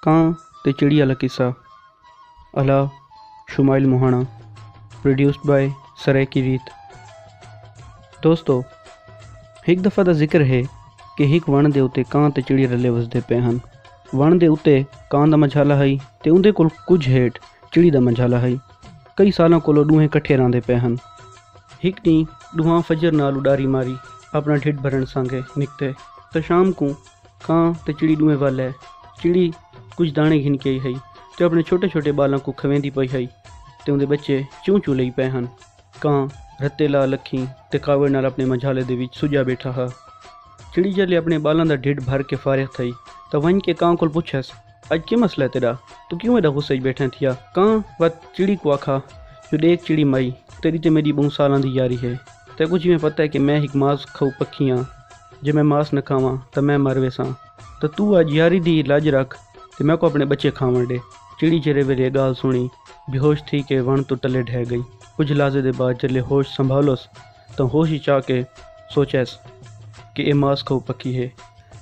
कां ते चिड़ी वाला किस्सा अला शुमाइल मोहाना प्रोड्यूस्ड बाय सराय की रीत। दोस्तों, एक दफ़ा का जिक्र है कि एक वण दे उत्ते कां ते चिड़ी रले वसदे पे हन। वण दे उत्ते कां दा मंझाला है ते उंदे कोल कुछ हेठ चिड़ी दा मंझाला है। कई सालों कोलो दूहें कट्ठे रहंदे पे हन। एक दी दूहां फजर नाल उडारी मारी अपना ढिड भरण सांगे निकते तो शाम को कां ते चिड़ी दूहें वाल है। चिड़ी कुछ दाने घिन के आई है ते अपने छोटे छोटे बालों को खवेंदी पई है ते उनके बच्चे चूं चूं लई पे हन। कां रत्ते ला लखी ते कावड़ नाल अपने मंझाले दे विच सुजा बैठा हा। चिड़ी जल्ले अपने बालों दा ढिड भर के फारिग थई तो वन के कां कोल पुछस, अज के मसला है तेरा, तू क्यों एडा गुस्से बैठा थिया। कां वत चिड़ी को आखा, जो देख चिड़ी मई, तेरी ते मेरी बहुत सालों की यारी है। ते कुछ में पता है कि मैं एक मांस खाऊ पक्षी हाँ, जे मैं मांस न खावा तो मैं मर वेसा। तो तू अज यारी दी लाज रख ते मैं को अपने बच्चे खावन दे। चिड़ी चेरे वेले गाल सुनी बेहोश थी के वण तो टले ढह गई। कुछ लाजे दे बाद जल्ले होश संभालोस तो होश ही चाह के सोचैस कि ये मांस खाऊ पक्षी है।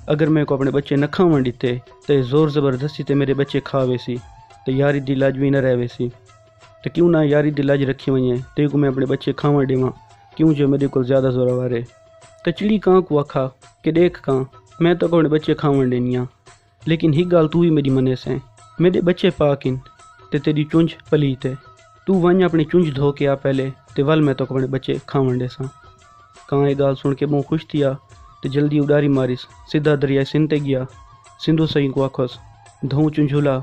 अगर मैं को अपने बच्चे न खावन दिते तो जोर ज़बरदस्ती ते मेरे बच्चे खा वेसी तो यारी दी लाज भी न रह वेसी। तो क्यों ना यारी दी लाज रखी वने ते को मैं अपने बच्चे खावन देवां, क्यों जो मेरे को ज़्यादा जोरावर है। तो चिड़ी कां को आखा कि देख कां, मैं तो अपने बच्चे खावन देनिया, लेकिन ही गाल तू ही मेरी मने से। मेरे बच्चे पाकिन ते तेरी चुंझ पलीत है। तू वन अपनी चुंझ धो के आ पहले ते वल मैं तो अपने बच्चे खावन देसा। कां ये गाल सुन के बहुत खुश थिया ते जल्दी उडारी मारिस सीधा दरिया सिंध ते गया। सिंधु सही को आखोस, धों चुंझुला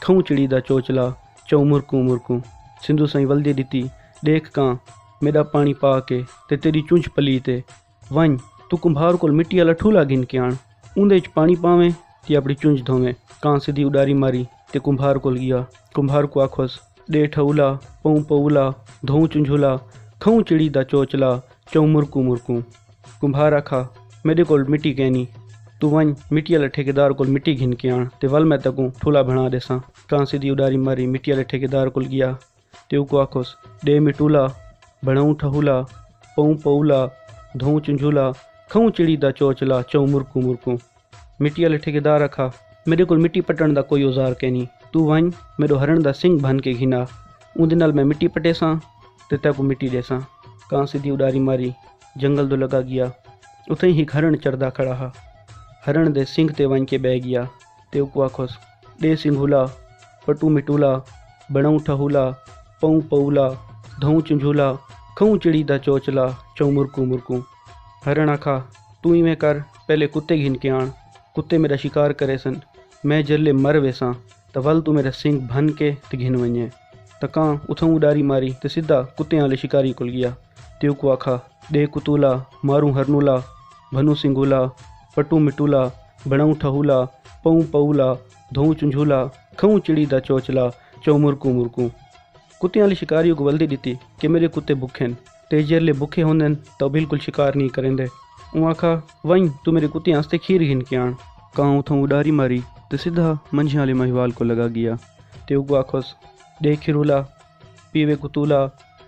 खाऊं चिड़ी दा चोचला चौ मुरकू मुरकू। सिंधु सही वल्दी दिती, देख कां, मेरा पानी पा के ते तेरी चुंझ पली ते वन तू कुंभार को मिट्टी वाला ठूला गिन के आन, उंदे पानी पावें ते अपनी चुंझ धोवें। कां सीधी उडारी मारी ते कुंभार को गया। कुंभार को आखोस, दे ठऊला पऊ पऊला धों चुंझुला खाऊं चिड़ी दा चोचला चौ मुरकू मुरकू। कुंभार आखा, मेरे को मिट्टी कहनी, तू वन मिट्टी वाले ठेकेदार को मिट्टी घिन के आन ते वल मैं तकूँ ठूला बना देसा। कां सीधी उडारी मारी मिट्टी वाले ठेकेदार को गया ते को आखोस, दे मिटूला बनाऊँ ठहूला पऊ पऊला धों चुंझुला खाऊं चिड़ी दा चोचला चौ मुरकू मुरकू। मिट्टी वाले ठेकेदार आखा, मेरे को मिट्टी पटन दा कोई औजार कहनी, तू वन मेरे हरण दा सिंह बन के घिना, उंदे नाल मैं मिट्टी पटेसा ते तैको मिट्टी देसा। कां सीधी उडारी मारी जंगल दो लगा गया। उथे ही हरण चरदा खड़ा हा। हरण दे सिंह ते वन के बह गया ते को आखोस, दे सिंघूला पटू मिटूला बनाऊँ ठहूला पऊ पऊला धों चुंझूला खाऊं चिड़ी दा चोचला चौ मुरकू मुरकू। हरण आखा, तू ही में कर, पहले कुत्ते घिन के आन, कुत्ते मेरा शिकार करे सन, मैं जल्ले मर वेसा तो वल तू मेरा सिंह भन के ते घिन वने। तो कां उथों उडारी मारी ते सीधा कुत्ते वाले शिकारी को गया ते को आखा, दे कुतूला मारूं हरनूला भनू सिंगूला पटू मिटूला बनाऊँ ठहूला पऊ पऊला धों चुंझूला खाऊं चिड़ी दा चोचला चौ मुरकू मुरकू। कुत्ते वाले शिकारियों को वल्दी दी कि मेरे कुत्ते भुखे ते जल्ले भुखे होंदे तो बिल्कुल शिकार नहीं करेंदे। उ आखा, वहीं तू मेरे कुत्ते आस्ते खीर घिन के आन। कां उथों उडारी मारी तो सीधा मंझे वाले महिवाल को लगा गया ते को आखोस, दे खिरूला पीवे कुतूला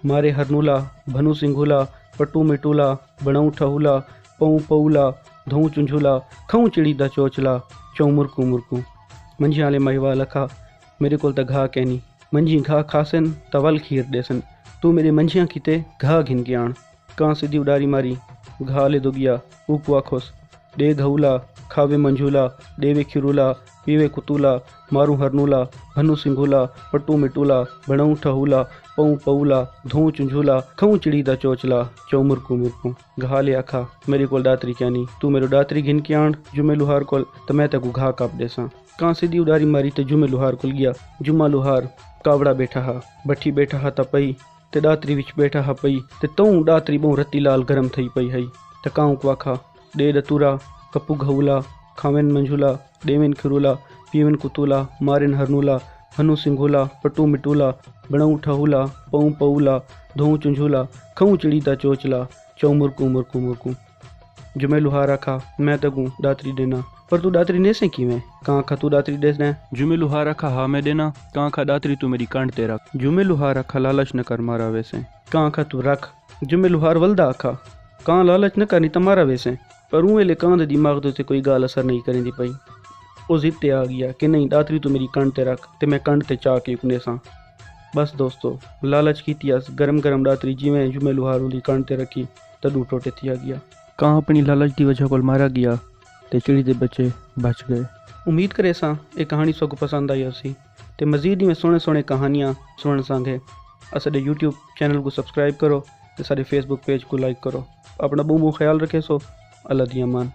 मारे हरनूला भनू सिंघूला पटू मिटूला बनाऊँ ठहूला पऊ पऊला धों चुंझूला खाऊं चिड़ी दा चोचला चौ मुरकू मुरकू। मंझी वाले महिवाल आखा, मेरे को तो घा कहनी, मंझी घा खासन तवल खीर देसन, तू मेरे मंझियाँ किते घा घिन के आन। कां सीधी उडारी मारी घा ले दो गया। ऊको आखोस, दे घऊला खावे मंझूला देवे खिरूला पीवे कुतूला मारूं हरनूला भनू सिंघूला पटू मिटूला बनाऊँ ठहूला पऊ पऊला धों चुंझूला खाऊं चिड़ी दा चोचला चौ मुरकू मुरकू। घा ले आखा, मेरे को दातरी क्या नहीं, तू मेरे दातरी घिन के आन जुमे लुहार को तो मैं तक घा काप देसा। कां सीधी उडारी मारी ते जुमे लुहार को गया। जुमा लुहार कावड़ा बैठा हा, बठी बैठा हा तपई ते दातरी विच बैठा हा पई ते तऊ दातरी बहु रत्ती लाल गरम थई पई है। ते कां को आखा, दे दतूरा कपू घऊला खावेन मंझूला देवेन खिरूला पीवेन कुतूला मारेन हरनूला भनू सिंघूला पटू मिटूला बनाऊँ ठहूला पऊ पऊला धों चुंझूला खाऊं चिड़ी दा चोचला चौ मुरकू मुरकू मुरकू। जुमे लुहार आखा, मैं तकूँ दातरी देना, पर तू दातरी ने से की में। कां खा, तू दातरी देना। जुमे लुहार आखा, हाँ मैं देना। कां खा, दातरी तू मेरी कांड ते रख। जुमे लुहार आखा, लालच न कर मारा वैसे। कां खा, तू रख। जुमे लुहार वल्दा आखा, कां लालच न करनी तमारा वैसे, पर ऊँ वेले कां दे दिमाग ते कोई गाल असर नहीं करेंदी पई। वो जिद ते आ गया कि नहीं दातरी तू मेरी कंड ते रख ते मैं कंड ते चा के उकने सा। बस दोस्तों लालच की तियास गरम गरम दातरी जिमें जुमे लुहार उदी कंड ते रखी तदू टोटे थिया गया। कहाँ अपनी लालच की वजह को मारा गया ते चिड़ी दे बच्चे बच गए। उम्मीद करे सा ये कहानी सबको पसंद आई हसी ते मजीद में सोने सोने कहानियाँ सुनने सांगे असाडे यूट्यूब चैनल को सब्सक्राइब करो ते साडे फेसबुक पेज को लाइक करो। अपना बहुत ख्याल रखे सो। अल्लाह दी अमान।